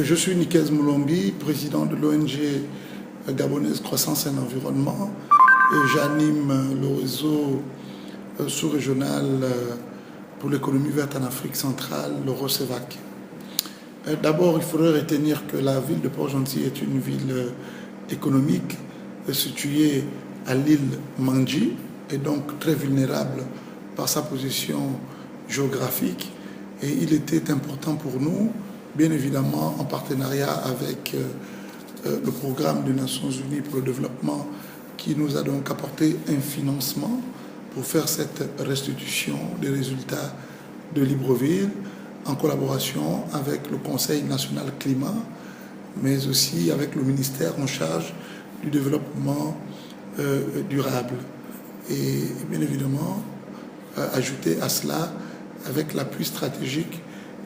Je suis Nikez Moulombi, président de l'ONG gabonaise Croissance et Environnement. J'anime le réseau sous-régional pour l'économie verte en Afrique centrale, le ROCEVAC. D'abord, il faudrait retenir que la ville de Port-Gentil est une ville économique située à l'île Mandji et donc très vulnérable par sa position géographique. Et il était important pour nous, bien évidemment en partenariat avec le programme des Nations Unies pour le développement, qui nous a donc apporté un financement pour faire cette restitution des résultats de Libreville, en collaboration avec le Conseil national climat, mais aussi avec le ministère en charge du développement durable. Et bien évidemment, ajouter à cela avec l'appui stratégique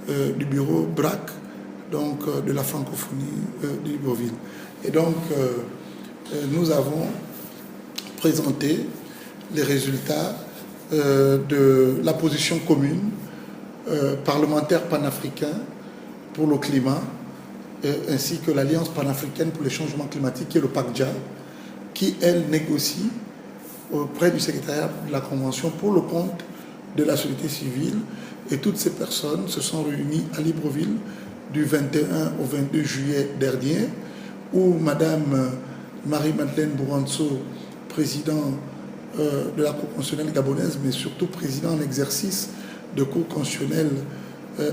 du bureau BRAC, donc de la francophonie de Libreville. Et donc, nous avons présenté les résultats de la position commune parlementaire panafricain pour le climat, ainsi que l'Alliance panafricaine pour les changements climatiques, qui est le PACJA, qui, elle, négocie auprès du secrétariat de la Convention pour le compte de la société civile. Et toutes ces personnes se sont réunies à Libreville du 21 au 22 juillet dernier, où Madame Marie-Madeleine Bouranso, président de la Cour constitutionnelle gabonaise, mais surtout président en exercice de Cour constitutionnelle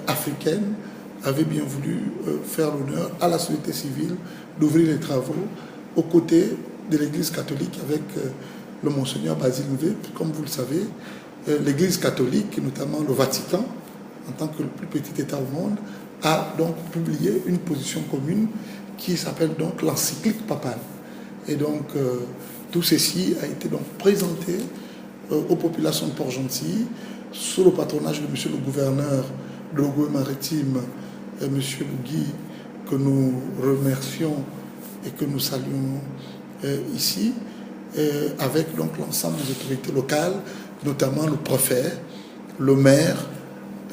africaine, avait bien voulu faire l'honneur à la société civile d'ouvrir les travaux aux côtés de l'Église catholique avec le Monseigneur Basile Nvé. Comme vous le savez, l'Église catholique, notamment le Vatican, en tant que le plus petit État au monde, a donc publié une position commune qui s'appelle donc l'encyclique papale. Et donc, tout ceci a été donc présenté aux populations de Port-Gentil sous le patronage de monsieur le gouverneur de l'Ogooué-Maritime, monsieur Bougui, que nous remercions et que nous saluons ici, avec donc l'ensemble des autorités locales, notamment le préfet, le maire,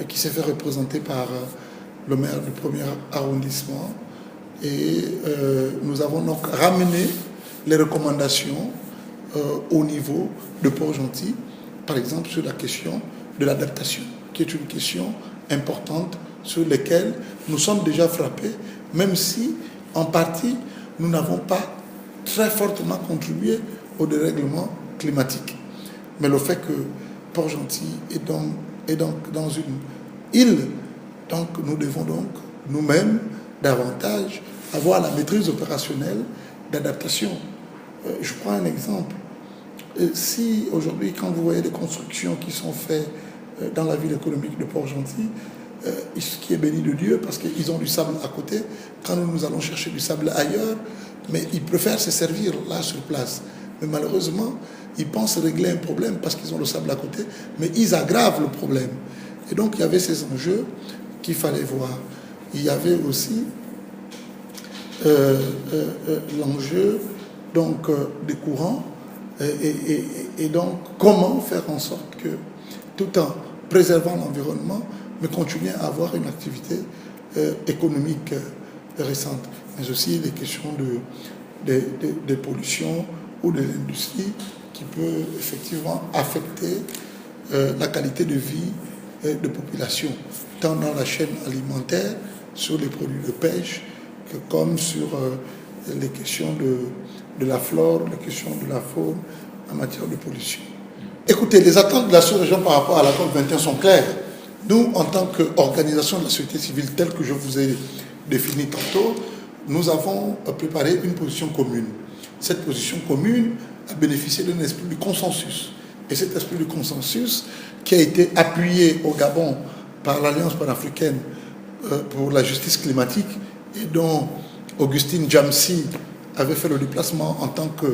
qui s'est fait représenter par le maire du premier arrondissement. Et nous avons donc ramené les recommandations au niveau de Port-Gentil, par exemple sur la question de l'adaptation, qui est une question importante sur laquelle nous sommes déjà frappés, même si en partie nous n'avons pas très fortement contribué au dérèglement climatique. Mais le fait que Port-Gentil est donc dans une île, donc nous devons donc nous-mêmes davantage avoir la maîtrise opérationnelle d'adaptation. Je prends un exemple. Si aujourd'hui, quand vous voyez les constructions qui sont faites dans la ville économique de Port-Gentil, ce qui est béni de Dieu, parce qu'ils ont du sable à côté, quand nous allons chercher du sable ailleurs, mais ils préfèrent se servir là sur place. Mais malheureusement, ils pensent régler un problème parce qu'ils ont le sable à côté, mais ils aggravent le problème. Et donc, il y avait ces enjeux qu'il fallait voir. Il y avait aussi l'enjeu donc, des courants et donc comment faire en sorte que, tout en préservant l'environnement, mais continuer à avoir une activité économique récente, mais aussi les questions de pollution ou de l'industrie qui peut effectivement affecter la qualité de vie de population, tant dans la chaîne alimentaire, sur les produits de pêche, que comme sur les questions de la flore, les questions de la faune en matière de pollution. Écoutez, les attentes de la sous-région par rapport à la COP21 sont claires. Nous, en tant qu'organisation de la société civile, telle que je vous ai définie tantôt, nous avons préparé une position commune. Cette position commune a bénéficié d'un esprit de consensus. Et cet esprit de consensus, qui a été appuyé au Gabon par l'Alliance panafricaine pour la justice climatique, et dont Augustine Jamsi avait fait le déplacement en tant que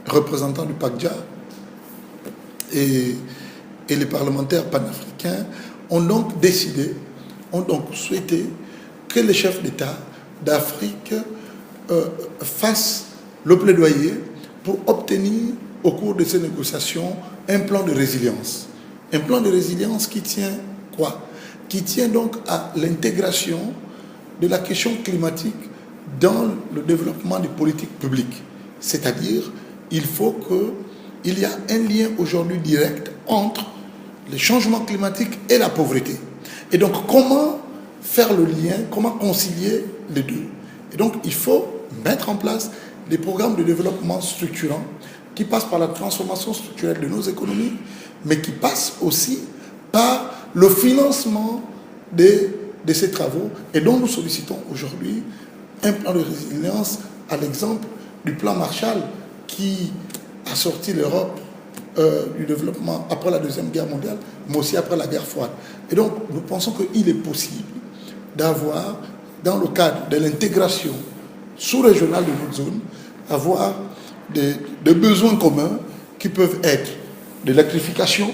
représentant du PACJA, et les parlementaires panafricains ont donc décidé, ont donc souhaité que les chefs d'État d'Afrique fassent le plaidoyer pour obtenir au cours de ces négociations un plan de résilience. Un plan de résilience qui tient quoi? Qui tient donc à l'intégration de la question climatique dans le développement des politiques publiques. C'est-à-dire, il faut qu'il y ait un lien aujourd'hui direct entre les changements climatiques et la pauvreté. Et donc, comment faire le lien, comment concilier les deux? Et donc, il faut mettre en place des programmes de développement structurants qui passent par la transformation structurelle de nos économies, mais qui passent aussi par le financement de ces travaux et dont nous sollicitons aujourd'hui un plan de résilience à l'exemple du plan Marshall qui a sorti l'Europe du développement après la Deuxième Guerre mondiale, mais aussi après la guerre froide. Et donc, nous pensons qu'il est possible d'avoir, dans le cadre de l'intégration sous-régionale de notre zone, avoir des besoins communs qui peuvent être de l'électrification,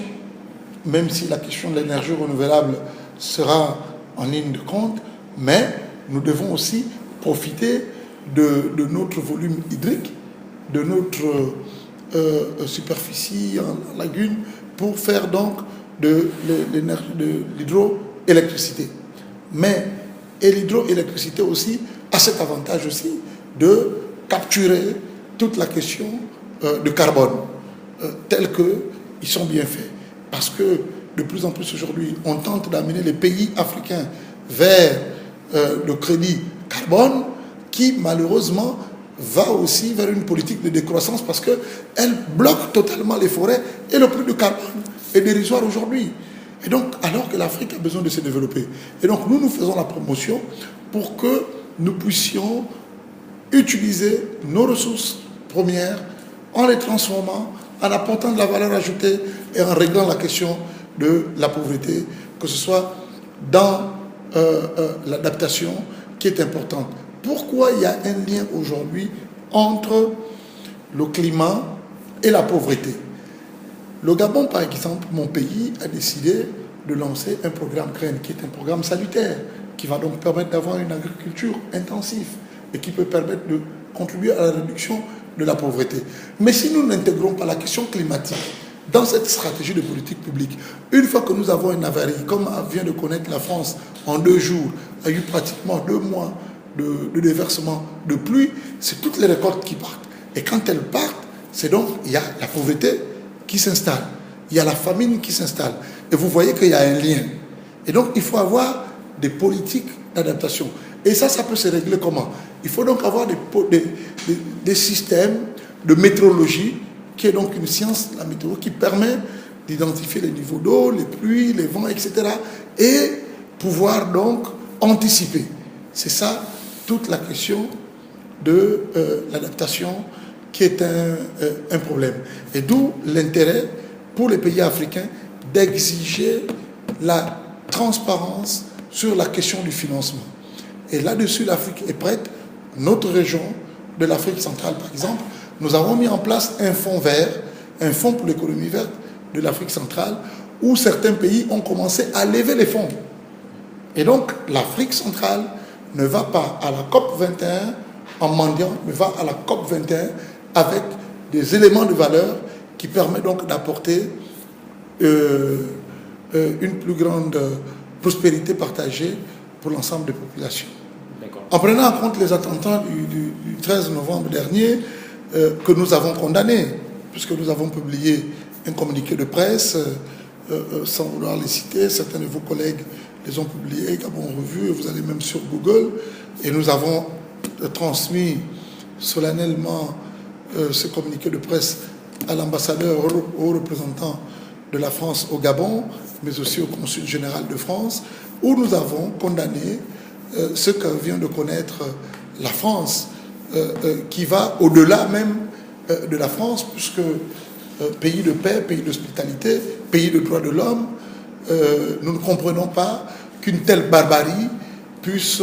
même si la question de l'énergie renouvelable sera en ligne de compte, mais nous devons aussi profiter de notre volume hydrique, de notre superficie en lagune, pour faire donc de l'hydroélectricité. Et l'hydroélectricité aussi a cet avantage aussi de capturer toute la question de carbone, tels qu'ils sont bien faits. Parce que de plus en plus aujourd'hui, on tente d'amener les pays africains vers le crédit carbone qui malheureusement va aussi vers une politique de décroissance parce qu'elle bloque totalement les forêts et le prix du carbone est dérisoire aujourd'hui. Et donc, alors que l'Afrique a besoin de se développer. Et donc, nous faisons la promotion pour que nous puissions utiliser nos ressources premières en les transformant, en apportant de la valeur ajoutée et en réglant la question de la pauvreté, que ce soit dans l'adaptation qui est importante. Pourquoi il y a un lien aujourd'hui entre le climat et la pauvreté? Le Gabon, par exemple, mon pays, a décidé de lancer un programme GRAIN, qui est un programme salutaire, qui va donc permettre d'avoir une agriculture intensive et qui peut permettre de contribuer à la réduction de la pauvreté. Mais si nous n'intégrons pas la question climatique dans cette stratégie de politique publique, une fois que nous avons une avarie, comme vient de connaître la France en 2 jours, a eu pratiquement 2 mois de déversement de pluie, c'est toutes les récoltes qui partent. Et quand elles partent, c'est donc, il y a la pauvreté qui s'installe, il y a la famine qui s'installe. Et vous voyez qu'il y a un lien. Et donc, il faut avoir des politiques d'adaptation. Et ça peut se régler comment? Il faut donc avoir des systèmes de météorologie, qui est donc une science, la météo, qui permet d'identifier les niveaux d'eau, les pluies, les vents, etc. et pouvoir donc anticiper. C'est ça toute la question de l'adaptation qui est un problème. Et d'où l'intérêt pour les pays africains d'exiger la transparence sur la question du financement. Et là-dessus, l'Afrique est prête. Notre région de l'Afrique centrale, par exemple, nous avons mis en place un fonds vert, un fonds pour l'économie verte de l'Afrique centrale, où certains pays ont commencé à lever les fonds. Et donc, l'Afrique centrale ne va pas à la COP 21 en mendiant, mais va à la COP 21 avec des éléments de valeur qui permettent donc d'apporter une plus grande prospérité partagée pour l'ensemble des populations. En prenant en compte les attentats du 13 novembre dernier que nous avons condamnés, puisque nous avons publié un communiqué de presse, sans vouloir les citer, certains de vos collègues les ont publiés, Gabon Revue, vous allez même sur Google, et nous avons transmis solennellement ce communiqué de presse à l'ambassadeur, au représentant de la France au Gabon, mais aussi au consul général de France, où nous avons condamné ce que vient de connaître la France, qui va au-delà même de la France, puisque pays de paix, pays d'hospitalité, pays de droits de l'homme, nous ne comprenons pas qu'une telle barbarie puisse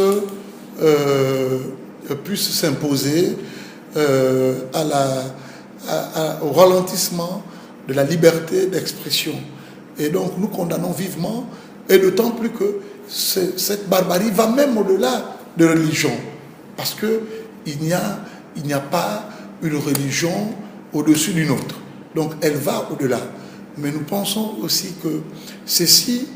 s'imposer au ralentissement de la liberté d'expression. Et donc nous condamnons vivement, et d'autant plus que cette barbarie va même au-delà de religion, parce qu'il n'y a pas une religion au-dessus d'une autre. Donc elle va au-delà. Mais nous pensons aussi que ceci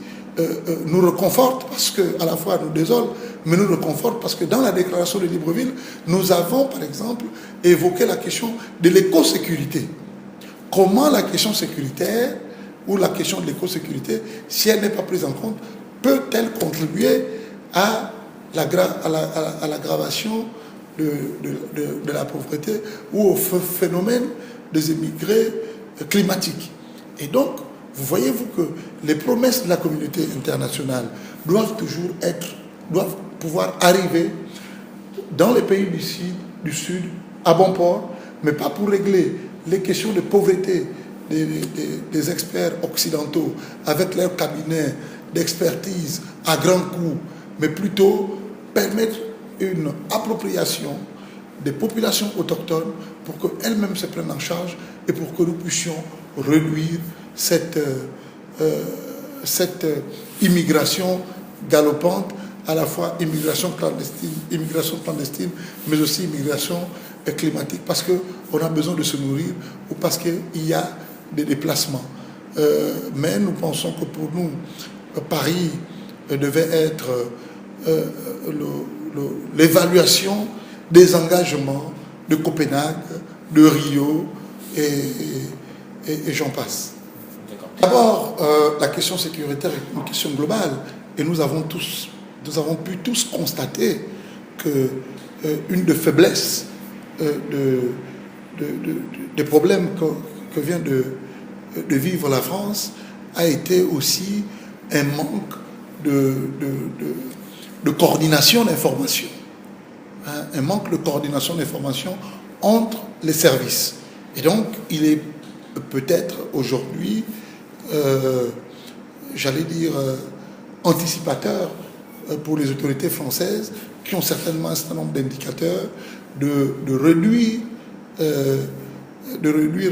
nous reconforte, parce qu'à la fois nous désole, mais nous réconforte parce que dans la déclaration de Libreville, nous avons par exemple évoqué la question de l'écosécurité. Comment la question sécuritaire ou la question de l'écosécurité, si elle n'est pas prise en compte, peut-elle contribuer à l'aggravation de la pauvreté ou au phénomène des immigrés climatiques. Et donc, vous voyez-vous que les promesses de la communauté internationale doivent pouvoir arriver dans les pays du Sud à bon port, mais pas pour régler les questions de pauvreté des experts occidentaux avec leurs cabinets d'expertise à grands coûts, mais plutôt permettre une appropriation des populations autochtones pour qu'elles-mêmes se prennent en charge et pour que nous puissions réduire cette immigration galopante, à la fois immigration clandestine, mais aussi immigration climatique, parce qu'on a besoin de se nourrir ou parce qu'il y a des déplacements. Mais nous pensons que pour nous, Paris devait être l'évaluation des engagements de Copenhague, de Rio et j'en passe. D'abord, la question sécuritaire est une question globale et nous avons pu tous constater qu'une des faiblesses des problèmes que vient de vivre la France a été aussi un manque de coordination d'information. Un manque de coordination d'information entre les services. Et donc, il est peut-être aujourd'hui, j'allais dire, anticipateur pour les autorités françaises qui ont certainement un certain nombre d'indicateurs de réduire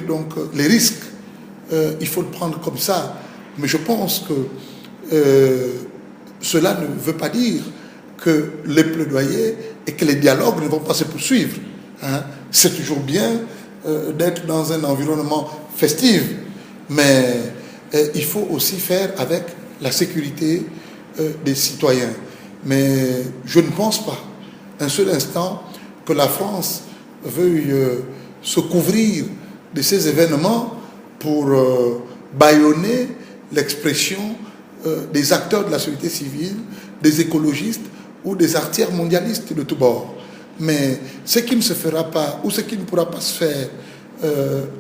donc les risques. Il faut le prendre comme ça. Mais je pense que cela ne veut pas dire que les plaidoyers et que les dialogues ne vont pas se poursuivre. C'est toujours bien d'être dans un environnement festif, mais il faut aussi faire avec la sécurité des citoyens. Mais je ne pense pas un seul instant que la France veuille se couvrir de ces événements pour bâillonner l'expression des acteurs de la société civile, des écologistes ou des artères mondialistes de tous bords. Mais ce qui ne se fera pas ou ce qui ne pourra pas se faire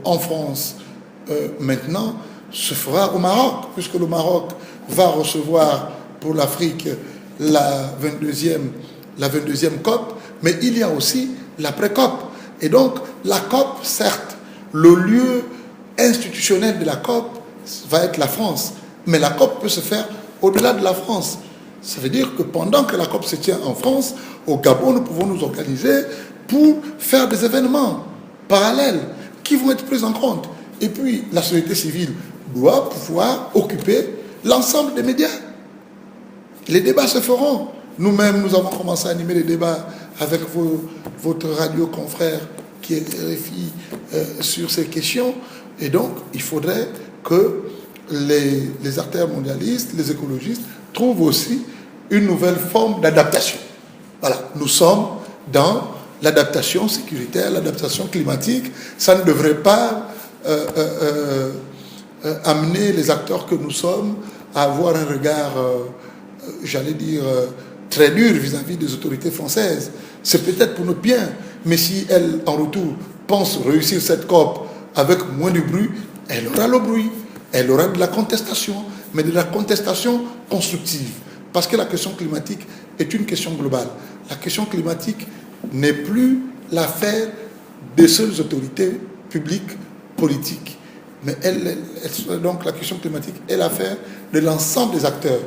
en France maintenant se fera au Maroc, puisque le Maroc va recevoir pour l'Afrique la 22e COP, mais il y a aussi l'après-COP. Et donc la COP, certes, le lieu institutionnel de la COP va être la France, mais la COP peut se faire au-delà de la France. Ça veut dire que pendant que la COP se tient en France, au Gabon, nous pouvons nous organiser pour faire des événements parallèles qui vont être pris en compte. Et puis, la société civile doit pouvoir occuper l'ensemble des médias. Les débats se feront. Nous-mêmes, nous avons commencé à animer les débats avec votre radio confrère qui est RFI sur ces questions. Et donc, il faudrait que les artères mondialistes, les écologistes, trouvent aussi une nouvelle forme d'adaptation. Voilà, nous sommes dans l'adaptation sécuritaire, l'adaptation climatique. Ça ne devrait pas amener les acteurs que nous sommes à avoir un regard, j'allais dire, très dur vis-à-vis des autorités françaises. C'est peut-être pour notre bien, mais si elles, en retour, pensent réussir cette COP avec moins de bruit, elle aura le bruit, elle aura de la contestation, mais de la contestation constructive. Parce que la question climatique est une question globale. La question climatique n'est plus l'affaire des seules autorités publiques, politiques. Mais donc la question climatique est l'affaire de l'ensemble des acteurs.